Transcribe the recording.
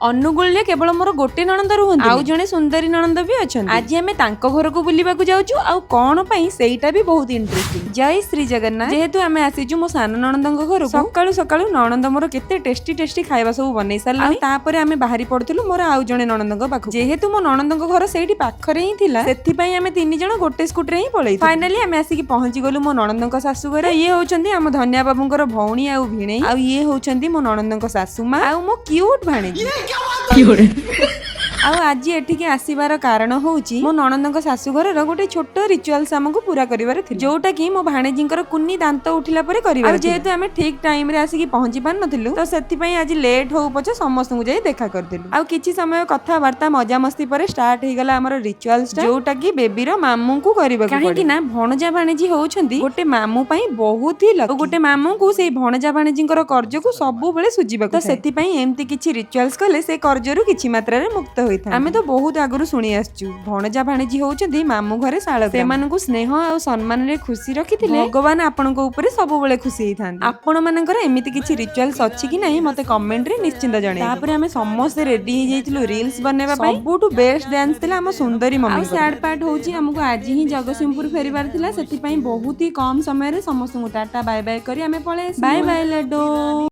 ଅନୁଗୁଳରେ କେବଳ ମୋର ଗୋଟେ ନଣନ୍ଦ ରୁହନ୍ତି, ଆଉ ଜଣେ ସୁନ୍ଦରୀ ନଣନ୍ଦ ବି ଅଛନ୍ତି। ଆଜି ଆମେ ତାଙ୍କ ଘରକୁ ବୁଲିବାକୁ ଯାଉଛୁ, ଆଉ କଣ ପାଇଁ ସେଇଟା ବି ବହୁତ ଇଣ୍ଟରେଷ୍ଟିଂ। ଜୟ ଶ୍ରୀ ଜଗନ୍ନାଥ। ଯେହେତୁ ଆମେ ଆସିଛୁ ମୋ ସାନ ନଣନ୍ଦଙ୍କ ଘରକୁ, ସକାଳୁ ସକାଳୁ ନଣନ୍ଦ ମୋର କେତେ ଟେଷ୍ଟି ଟେଷ୍ଟି ଖାଇବା ସବୁ ବନେଇ ସାରିଲା। ଆଉ ତାପରେ ଆମେ ବାହାରି ପଡୁଥିଲୁ ମୋର ଆଉ ଜଣେ ନଣନ୍ଦଙ୍କ ପାଖକୁ। ଯେହେତୁ ମୋ ନଣନ୍ଦଙ୍କ ଘର ସେଇଠି ପାଖରେ ହିଁ ଥିଲା, ସେଥିପାଇଁ ଆମେ 3 ଜଣ ଗୋଟେ ସ୍କୁଟିରେ ହିଁ ପଳେଇ। ଫାଇନାଲି ଆମେ ଆସିକି ପହଞ୍ଚି ଗଲୁ ମୋ ନଣନ୍ଦଙ୍କ ଶାଶୁ ଘରେ। ଇଏ ହଉଛନ୍ତି ଆମ ଧନ୍ୟା ବାବୁଙ୍କର ଭଉଣୀ ଆଉ ଭିଣେଇ, ଆଉ ଇଏ ହଉଛନ୍ତି ମୋ ନଣନ୍ଦଙ୍କ ଶାଶୁ ମା ଆଉ ମୋ କ୍ୟୁଟ ଭାଣେଜୀ। ଆଉ ଆଜି ଏଠିକି ଆସିବାର କାରଣ ହଉଛି ମୋ ନଣନ୍ଦଙ୍କ ଶାଶୁ ଘରର ଗୋଟେ ଛୋଟ ରିଚୁଆଲ୍ସ ଆମକୁ ପୁରା କରିବାର ଥିଲା, ଯୋଉଟା କି ମୋ ଭାଣେଜୀଙ୍କର କୁନି ଦାନ୍ତ ଉଠିଲା ପରେ କରିବାର। ଯେହେତୁ ଆମେ ଠିକ ଟାଇମ ରେ ଆସିକି ପହଞ୍ଚି ପାରିନଥିଲୁ, ତ ସେଥିପାଇଁ ଆଜି ଲେଟ୍ ହଉ ପଛେ ସମସ୍ତଙ୍କୁ ଯାଇ ଦେଖା କରିଦେଲୁ। ଆଉ କିଛି ସମୟ କଥାବାର୍ତ୍ତା ମଜାମସ୍ତି ପରେ ଷ୍ଟାର୍ଟ ହେଇଗଲା ଆମର ରିଚୁଆଲ୍ସ, ଯୋଉଟା କି ବେବିର ମାମୁଙ୍କୁ କରିବାକୁ ପଡେ। କାହିଁକି ନା ଭଣଜା ଭାଣେଜୀ ହଉଛନ୍ତି ଗୋଟେ ମାମୁ ପାଇଁ ବହୁତ ହି ଲକି। ଗୋଟେ ମାମୁଙ୍କୁ ସେଇ ଭଣଜା ଭାଣେଜୀଙ୍କର କର୍ଜକୁ ସବୁବେଳେ ସୁଝିବାକୁ, ତ ସେଥିପାଇଁ ଏମିତି କିଛି ରିଚୁଆଲ୍ସ କଲେ ସେ କର୍ଜରୁ କିଛି ମାତ୍ରାରେ ମୁକ୍ତ ହୋଇଥାଏ। ଆମେ ତ ବହୁତ ଆଗରୁ ଶୁଣି ଆସିଛୁ ଭଣଜା ଭାଣେଜୀ ହଉଛନ୍ତି ମାମୁ ଘରେ ଶାଳଗ୍ରାମ। ସେମାନଙ୍କୁ ସ୍ନେହ ଆଉ ସମ୍ମାନରେ ଖୁସି ରଖିଥିଲେ ଭଗବାନ ଆପଣଙ୍କ ଉପରେ ସବୁବେଳେ ଖୁସି ହେଇଥାନ୍ତି। ଆପଣ ମାନଙ୍କର ଏମିତି କିଛି ରିଚୁଆଲ୍ସ ଅଛି କି ନାହିଁ ମତେ କମେଣ୍ଟ ରେ ନିଶ୍ଚିନ୍ତ ଜଣେଇବେ। ତାପରେ ଆମେ ସମସ୍ତେ ରେଡି ହେଇଯାଇଥିଲୁ ରିଲ୍ସ ବନେଇବା ପାଇଁ। ସବୁଠୁ ବେଷ୍ଟ ଡ୍ୟାନ୍ସ ଥିଲା ଆମ ସୁନ୍ଦରୀ ମମି। ଆଉ ସ୍ୟାଡ୍ ପାର୍ଟ ହଉଛି ଆମକୁ ଆଜି ହିଁ ଜଗତସିଂହପୁର ଫେରିବାର ଥିଲା, ସେଥିପାଇଁ ବହୁତ ହି କମ ସମୟରେ ସମସ୍ତଙ୍କୁ ଟାଟା ବାଏ ବାଏ କରି ଆମେ ପଳେଇ ଆସିଲୁ। Bye bye Lado.